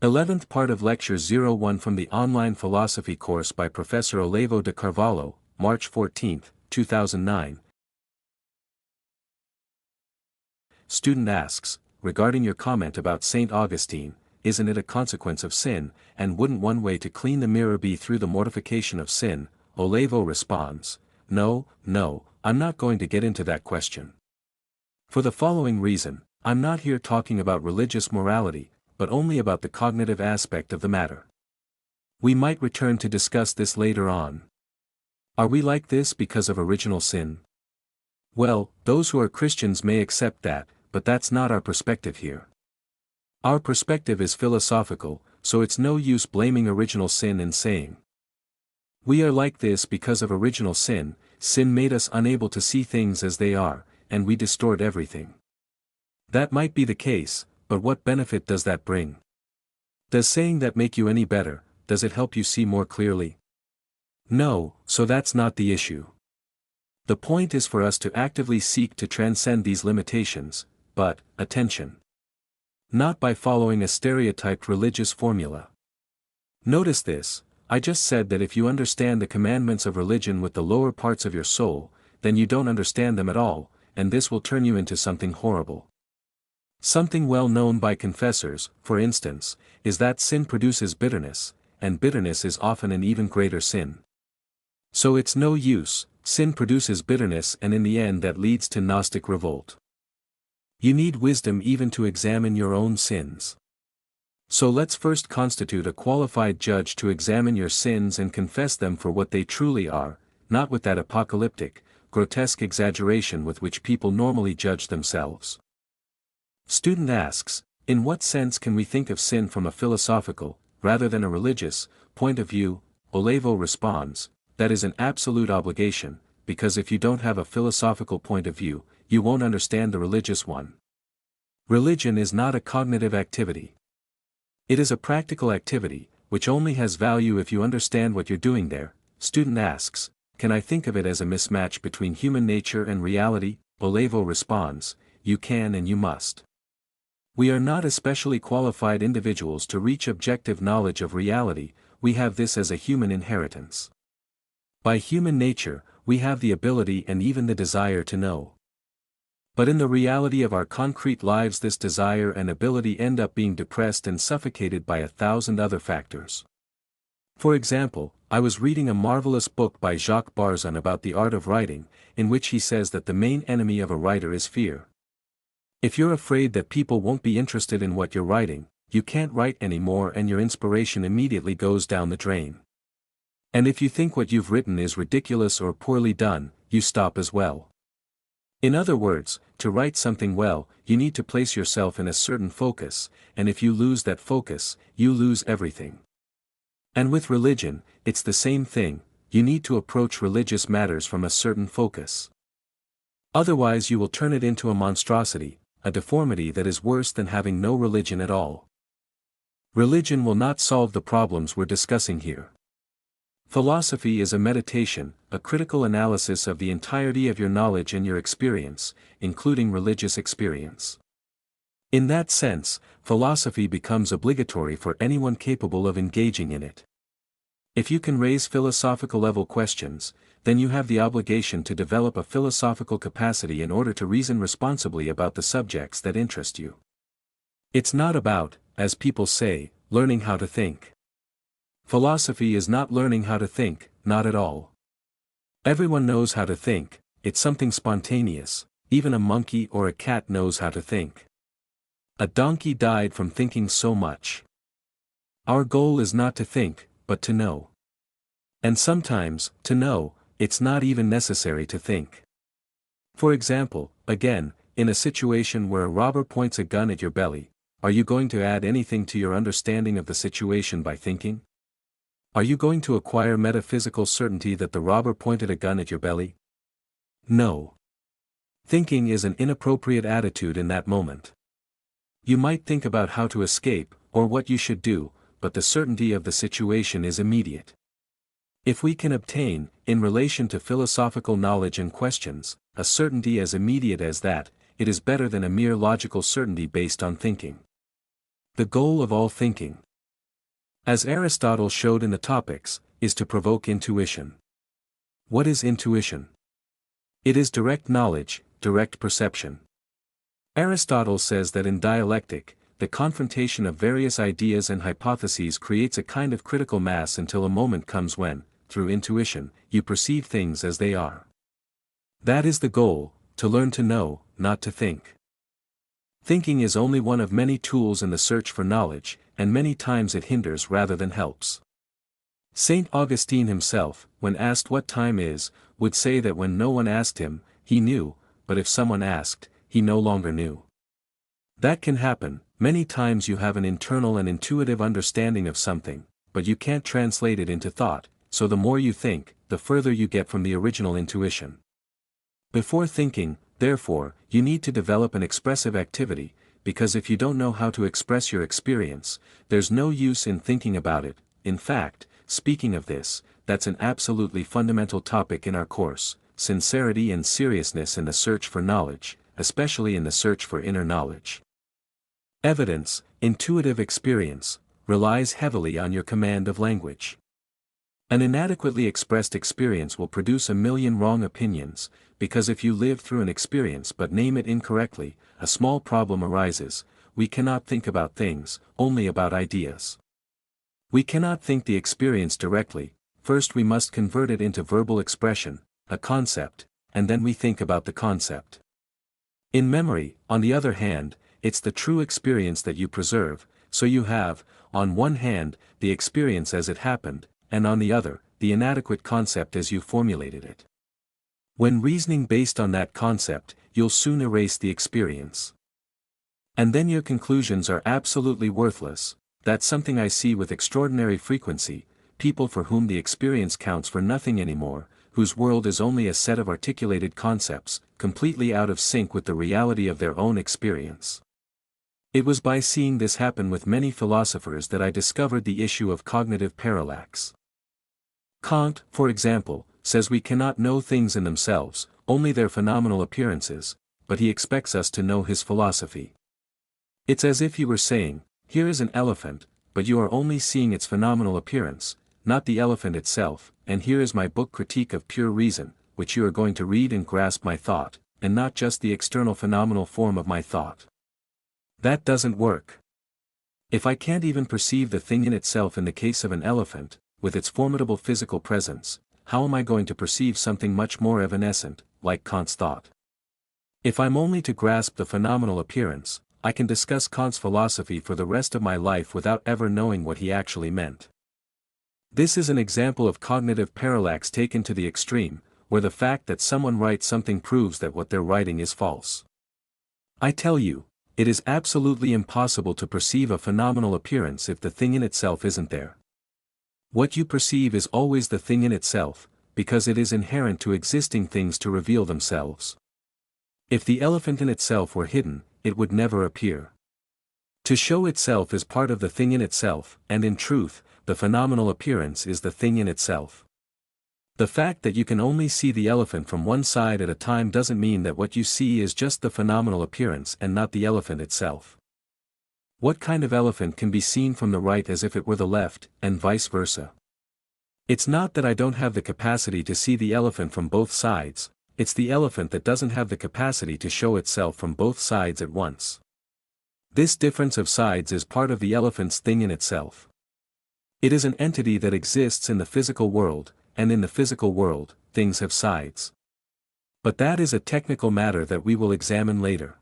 11th part of Lecture 01 from the online philosophy course by Professor Olavo de Carvalho, March 14, 2009. Student asks, regarding your comment about St. Augustine, isn't it a consequence of sin, and wouldn't one way to clean the mirror be through the mortification of sin? Olavo responds, no, I'm not going to get into that question. For the following reason, I'm not here talking about religious morality, but only about the cognitive aspect of the matter. We might return to discuss this later on. Are we like this because of original sin? Well, those who are Christians may accept that, but that's not our perspective here. Our perspective is philosophical, so it's no use blaming original sin and saying, we are like this because of original sin. Sin made us unable to see things as they are, and we distort everything. That might be the case, but what benefit does that bring? Does saying that make you any better? Does it help you see more clearly? No, so that's not the issue. The point is for us to actively seek to transcend these limitations, but, attention, not by following a stereotyped religious formula. Notice this, I just said that if you understand the commandments of religion with the lower parts of your soul, then you don't understand them at all, and this will turn you into something horrible. Something well known by confessors, for instance, is that sin produces bitterness, and bitterness is often an even greater sin. So it's no use, sin produces bitterness, and in the end that leads to gnostic revolt. You need wisdom even to examine your own sins. So let's first constitute a qualified judge to examine your sins and confess them for what they truly are, not with that apocalyptic, grotesque exaggeration with which people normally judge themselves. Student asks, in what sense can we think of sin from a philosophical, rather than a religious, point of view? Olavo responds, that is an absolute obligation, because if you don't have a philosophical point of view, you won't understand the religious one. Religion is not a cognitive activity. It is a practical activity, which only has value if you understand what you're doing there. Student asks, can I think of it as a mismatch between human nature and reality? Olavo responds, you can and you must. We are not especially qualified individuals to reach objective knowledge of reality, we have this as a human inheritance. By human nature, we have the ability and even the desire to know. But in the reality of our concrete lives, this desire and ability end up being depressed and suffocated by 1,000 other factors. For example, I was reading a marvelous book by Jacques Barzun about the art of writing, in which he says that the main enemy of a writer is fear. If you're afraid that people won't be interested in what you're writing, you can't write anymore and your inspiration immediately goes down the drain. And if you think what you've written is ridiculous or poorly done, you stop as well. In other words, to write something well, you need to place yourself in a certain focus, and if you lose that focus, you lose everything. And with religion, it's the same thing, you need to approach religious matters from a certain focus. Otherwise you will turn it into a monstrosity, a deformity that is worse than having no religion at all. Religion will not solve the problems we're discussing here. Philosophy is a meditation, a critical analysis of the entirety of your knowledge and your experience, including religious experience. In that sense, philosophy becomes obligatory for anyone capable of engaging in it. If you can raise philosophical-level questions, then you have the obligation to develop a philosophical capacity in order to reason responsibly about the subjects that interest you. It's not about, as people say, learning how to think. Philosophy is not learning how to think, not at all. Everyone knows how to think, it's something spontaneous, even a monkey or a cat knows how to think. A donkey died from thinking so much. Our goal is not to think, but to know. And sometimes, to know, it's not even necessary to think. For example, again, in a situation where a robber points a gun at your belly, are you going to add anything to your understanding of the situation by thinking? Are you going to acquire metaphysical certainty that the robber pointed a gun at your belly? No. Thinking is an inappropriate attitude in that moment. You might think about how to escape, or what you should do, but the certainty of the situation is immediate. If we can obtain, in relation to philosophical knowledge and questions, a certainty as immediate as that, it is better than a mere logical certainty based on thinking. The goal of all thinking, as Aristotle showed in the Topics, is to provoke intuition. What is intuition? It is direct knowledge, direct perception. Aristotle says that in dialectic, the confrontation of various ideas and hypotheses creates a kind of critical mass until a moment comes when, through intuition, you perceive things as they are. That is the goal, to learn to know, not to think. Thinking is only one of many tools in the search for knowledge, and many times it hinders rather than helps. Saint Augustine himself, when asked what time is, would say that when no one asked him, he knew, but if someone asked, he no longer knew. That can happen. Many times you have an internal and intuitive understanding of something, but you can't translate it into thought, so the more you think, the further you get from the original intuition. Before thinking, therefore, you need to develop an expressive activity, because if you don't know how to express your experience, there's no use in thinking about it. In fact, speaking of this, that's an absolutely fundamental topic in our course: sincerity and seriousness in the search for knowledge, especially in the search for inner knowledge. Evidence, intuitive experience, relies heavily on your command of language. An inadequately expressed experience will produce a million wrong opinions, because if you live through an experience but name it incorrectly, a small problem arises. We cannot think about things, only about ideas. We cannot think the experience directly. First we must convert it into verbal expression, a concept, and then we think about the concept. In memory, on the other hand, it's the true experience that you preserve, so you have, on one hand, the experience as it happened, and on the other, the inadequate concept as you formulated it. When reasoning based on that concept, you'll soon erase the experience. And then your conclusions are absolutely worthless. That's something I see with extraordinary frequency: people for whom the experience counts for nothing anymore, whose world is only a set of articulated concepts, completely out of sync with the reality of their own experience. It was by seeing this happen with many philosophers that I discovered the issue of cognitive parallax. Kant, for example, says we cannot know things in themselves, only their phenomenal appearances, but he expects us to know his philosophy. It's as if he were saying, here is an elephant, but you are only seeing its phenomenal appearance, not the elephant itself, and here is my book Critique of Pure Reason, which you are going to read and grasp my thought, and not just the external phenomenal form of my thought. That doesn't work. If I can't even perceive the thing in itself in the case of an elephant, with its formidable physical presence, how am I going to perceive something much more evanescent, like Kant's thought? If I'm only to grasp the phenomenal appearance, I can discuss Kant's philosophy for the rest of my life without ever knowing what he actually meant. This is an example of cognitive parallax taken to the extreme, where the fact that someone writes something proves that what they're writing is false. I tell you, it is absolutely impossible to perceive a phenomenal appearance if the thing in itself isn't there. What you perceive is always the thing in itself, because it is inherent to existing things to reveal themselves. If the elephant in itself were hidden, it would never appear. To show itself is part of the thing in itself, and in truth, the phenomenal appearance is the thing in itself. The fact that you can only see the elephant from one side at a time doesn't mean that what you see is just the phenomenal appearance and not the elephant itself. What kind of elephant can be seen from the right as if it were the left, and vice versa? It's not that I don't have the capacity to see the elephant from both sides, it's the elephant that doesn't have the capacity to show itself from both sides at once. This difference of sides is part of the elephant's thing in itself. It is an entity that exists in the physical world, and in the physical world, things have sides. But that is a technical matter that we will examine later.